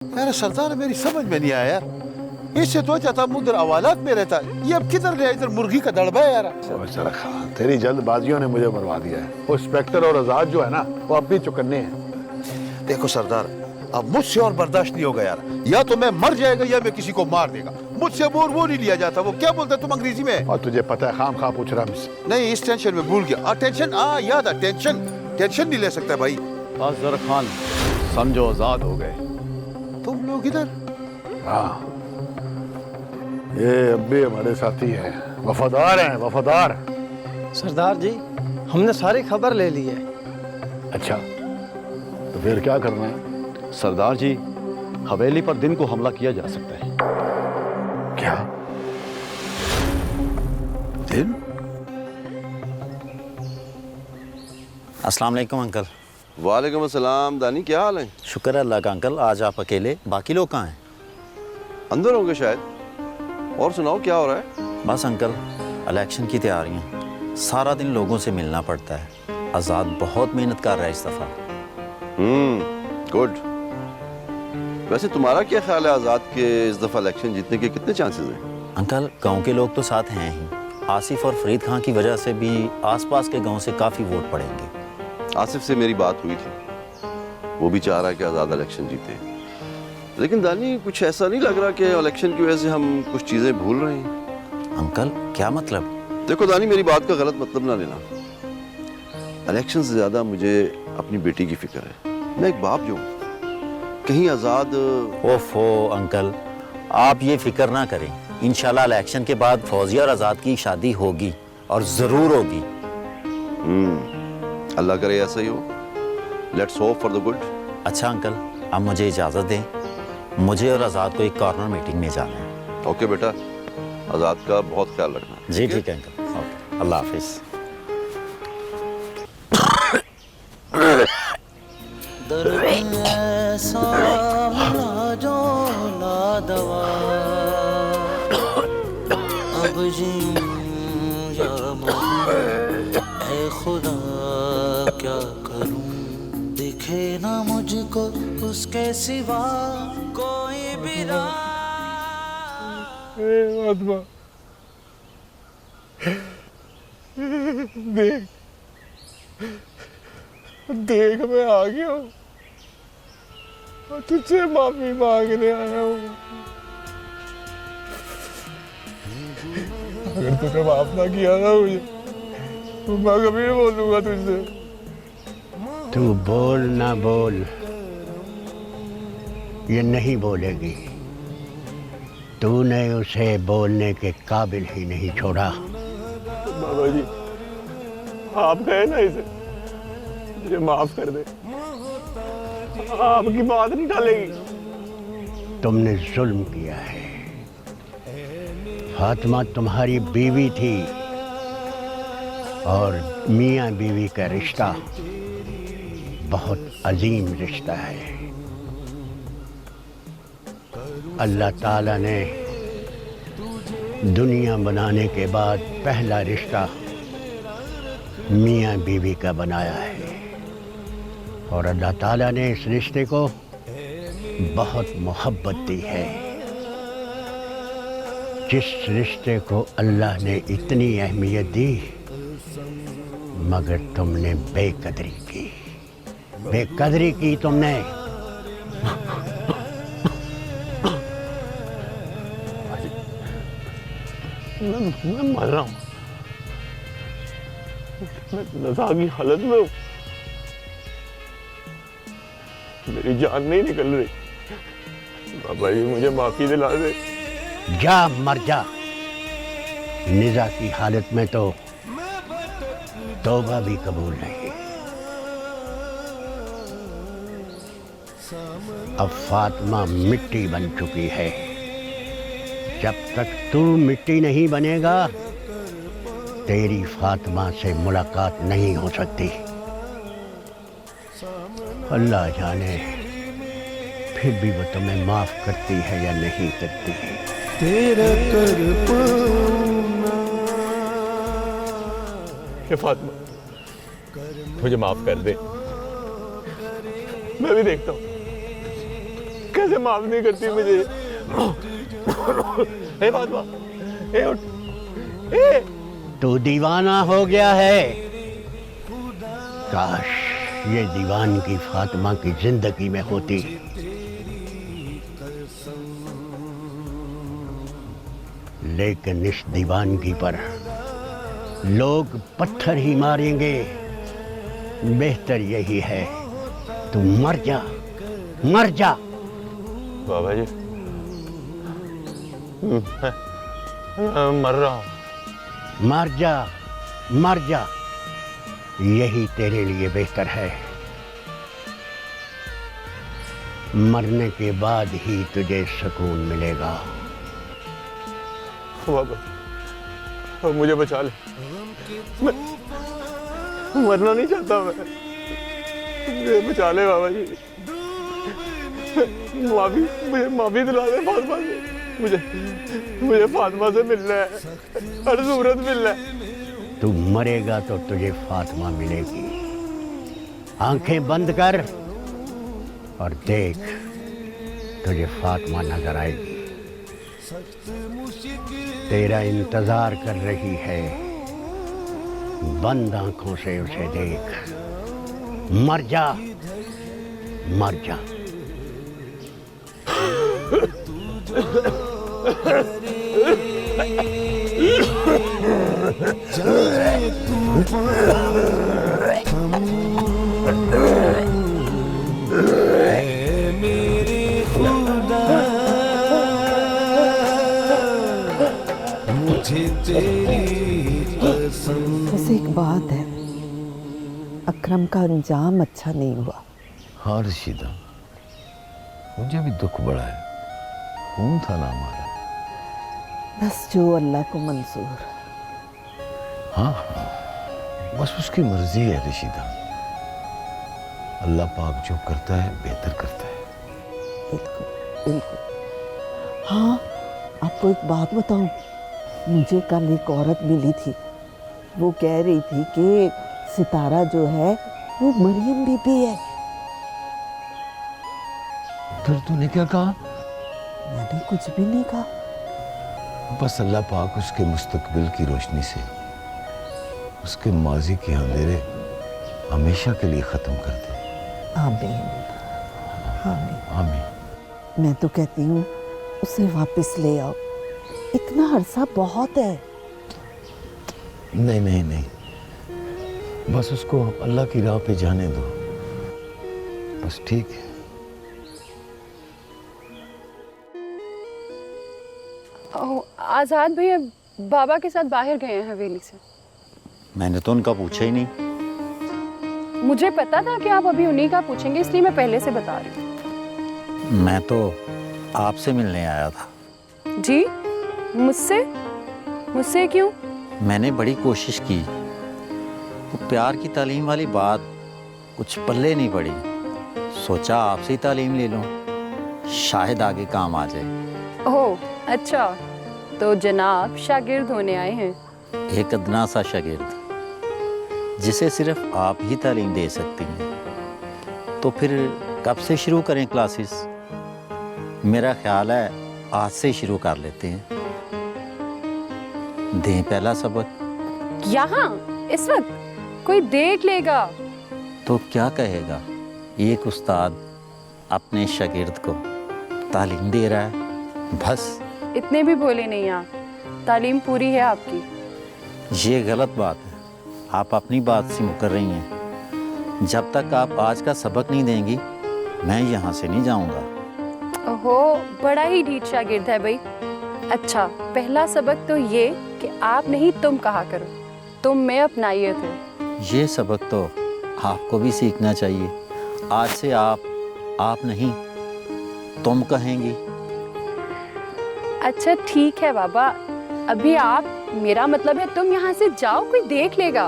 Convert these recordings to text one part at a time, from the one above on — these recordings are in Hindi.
यार सरदार मेरी समझ में नहीं आया यार। इससे तो अच्छा था मुदर अवालात में रहता, ये अब किधर गया? इधर मुर्गी का दड़बा है यार। बेचारा खान, तेरी जल्दबाजियों ने मुझे मरवा दिया है। वो इंस्पेक्टर और आजाद जो है ना, वो अब भी चुकन्ने हैं। देखो सरदार, अब मुझसे और बर्दाश्त नहीं होगा यार। या तो मैं मर जाएगा या मैं किसी को मार देगा। मुझसे वो नहीं लिया जाता। वो क्या बोलते तुम अंग्रेजी में? और तुझे पता है खाम खा पूछ रहा मुझसे। नहीं, इस टेंशन में भूल गया। टेंशन, याद है, टेंशन नहीं ले सकता भाई। अजहर खान समझो आजाद हो गए। तुम लोग इधर? हाँ, ये अब भी हमारे साथी हैं, वफादार हैं, वफादार। सरदार जी, हमने सारी खबर ले ली है। अच्छा, तो फिर क्या करना है? सरदार जी, हवेली पर दिन को हमला किया जा सकता है। क्या दिन? अस्सलाम वालेकुम अंकल। वालेकुम अस्सलाम। दानी, क्या हाल है? शुक्र है अल्लाह का अंकल, आज आप अकेले, बाकी लोग कहाँ हैं? अंदर होंगे शायद। और सुनाओ, क्या हो रहा है? बस अंकल, इलेक्शन की तैयारियां, सारा दिन लोगों से मिलना पड़ता है। आज़ाद बहुत मेहनत कर रहा है इस दफ़ा। गुड। वैसे तुम्हारा क्या ख्याल है आज़ाद के इस दफ़ा इलेक्शन जीतने के कितने चांसेस हैं? अंकल, गांव के लोग तो साथ हैं ही। आसिफ और फरीद खां की वजह से भी आसपास के गांव से काफ़ी वोट पड़ेंगे। आसिफ से मेरी बात हुई थी, वो भी चाह रहा है कि आज़ाद इलेक्शन जीते। लेकिन दानी, कुछ ऐसा नहीं लग रहा कि इलेक्शन की वजह से हम कुछ चीज़ें भूल रहे हैं? अंकल, क्या मतलब? देखो दानी, मेरी बात का गलत मतलब ना लेना। इलेक्शन से ज़्यादा मुझे अपनी बेटी की फिक्र है। मैं एक बाप जो हूँ, कहीं आज़ाद। ओफो अंकल, आप ये फिक्र ना करें। इंशाल्लाह इलेक्शन के बाद फौजिया और आज़ाद की शादी होगी, और ज़रूर होगी। अल्लाह करे ऐसा ही हो। Let's hope for the good. अच्छा अंकल, अब मुझे इजाज़त दें, मुझे और आज़ाद को एक कॉर्नर मीटिंग में जाना है। ओके बेटा, आज़ाद का बहुत ख्याल रखना। जी ठीक है अंकल, ओके, अल्लाह हाफिज़। खुदा क्या करूं, दिखे ना मुझको उसके सिवा कोई भी देख देख, मैं आ गया हूँ और तुझसे माफी मांगने आया हूँ। अगर तूने माफ ना किया ना मुझे, तो मैं कभी नहीं बोलूंगा तुझसे। तू बोल ना बोल, ये नहीं बोलेगी। तूने उसे बोलने के काबिल ही नहीं छोड़ा। बाबा जी, आप कहे ना इसे, मुझे माफ कर दे। आपकी बात नहीं टालेगी। तुमने जुल्म किया है। फातिमा तुम्हारी बीवी थी, और मियाँ बीवी का रिश्ता बहुत अजीम रिश्ता है। अल्लाह ताला ने दुनिया बनाने के बाद पहला रिश्ता मियाँ बीवी का बनाया है, और अल्लाह ताला ने इस रिश्ते को बहुत मोहब्बत दी है। जिस रिश्ते को अल्लाह ने इतनी अहमियत दी, मगर तुमने बेकदरी की तुमने। मैं मर रहा हूँ, मैं नज़ा की हालत में हूँ, मेरी जान नहीं निकल रही। बाबा जी, मुझे माफी दिला दे। जा मर जा। निज़ा की हालत में तो तौबा भी कबूल नहीं। अब फातिमा मिट्टी बन चुकी है। जब तक तू मिट्टी नहीं बनेगा, तेरी फातिमा से मुलाकात नहीं हो सकती। अल्लाह जाने फिर भी वो तुम्हें माफ करती है या नहीं करती है। तेरा कर पाऊंगा। फातिमा, मुझे माफ कर दे। मैं भी देखता हूँ कैसे माफ नहीं करती मुझे? हे फातिमा, हे उठ, हे। तू दीवाना हो गया है। काश ये दीवानगी फातिमा की जिंदगी में होती। लेकिन इस दीवानगी पर लोग पत्थर ही मारेंगे। बेहतर यही है तू मर जा, मर जा। बाबा जी, मैं मर रहा हूँ। मर जा, मर जा, यही तेरे लिए बेहतर है। मरने के बाद ही तुझे सुकून मिलेगा। बाबा मुझे बचा ले, मैं मरना नहीं चाहता। मैं मुझे बचा ले बाबा जी। मुझे माफी दिला दे फातिमा से। मुझे फातिमा से मिलना है, हर सूरत मिलना है। तू मरेगा तो तुझे फातिमा मिलेगी। आंखें बंद कर और देख, तुझे फातिमा नजर आएगी। तेरा इंतजार कर रही है। बंद आंखों से उसे देख। मर जा, मर जा। बस एक बात है, अकरम का अंजाम अच्छा नहीं हुआ। हाँ रशीदा, मुझे भी दुख बड़ा है। खून था ना हमारा। बस जो अल्लाह को मंजूर। हाँ हाँ, बस उसकी मर्जी है रशीदा। अल्लाह पाक जो करता है बेहतर करता है। बिल्कुल बिल्कुल। हाँ, आपको एक बात बताऊं, मुझे कल एक औरत मिली थी। वो कह रही थी कि सितारा जो है वो मरियम बीबी है। फिर तूने क्या कहा? मैंने कुछ भी नहीं कहा। बस अल्लाह पाक उसके मुस्तकबिल की रोशनी से उसके माजी के अंधेरे हमेशा के लिए खत्म कर दे। आमीन आमीन आमीन। मैं तो कहती हूँ उसे वापस ले आओ। इतना अरसा बहुत है। नहीं नहीं नहीं, बस उसको अल्लाह की राह पे जाने दो। बस ठीक है। आज़ाद भैया बाबा के साथ बाहर गए हैं हवेली से। मैंने तो उनका पूछा ही नहीं। मुझे पता था कि आप अभी उन्हीं का पूछेंगे, इसलिए मैं पहले से बता रही हूँ। मैं तो आपसे मिलने आया था। जी? मुझसे? मुझसे क्यों? मैंने बड़ी कोशिश की, वो प्यार की तालीम वाली बात कुछ पल्ले नहीं पड़ी। सोचा आपसे ही तालीम ले लूं, शायद आगे काम आ जाए। ओह अच्छा, तो जनाब शागिर्द होने आए हैं। एक अदना सा शागिर्द जिसे सिर्फ आप ही तालीम दे सकती हैं। तो फिर कब से शुरू करें क्लासेस? मेरा ख्याल है आज से शुरू कर लेते हैं। दें पहला सबक। यहाँ इस वक्त कोई देख लेगा तो क्या कहेगा? एक उस्ताद अपने शागिर्द को तालीम दे रहा है, बस। इतने भी भोले नहीं आप, तालीम पूरी है आपकी। ये गलत बात है, आप अपनी बात से मुकर रही हैं। जब तक आप आज का सबक नहीं देंगी मैं यहाँ से नहीं जाऊँगा। ओहो, बड़ा ही ढीठ शागिर्द है भाई। अच्छा, पहला सबक तो ये कि आप नहीं तुम कहा करो, तुम में अपनाइए थे। ये सबक तो आपको भी सीखना चाहिए। आज से आप नहीं तुम कहेंगी। अच्छा ठीक है बाबा, अभी आप, मेरा मतलब है तुम यहाँ से जाओ, कोई देख लेगा।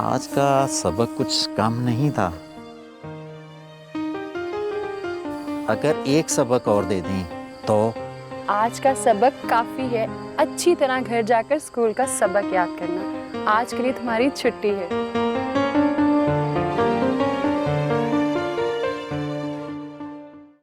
आज का सबक कुछ कम नहीं था। अगर एक सबक और दे दें तो? आज का सबक काफी है। अच्छी तरह घर जाकर स्कूल का सबक याद करना। आज के लिए तुम्हारी छुट्टी है।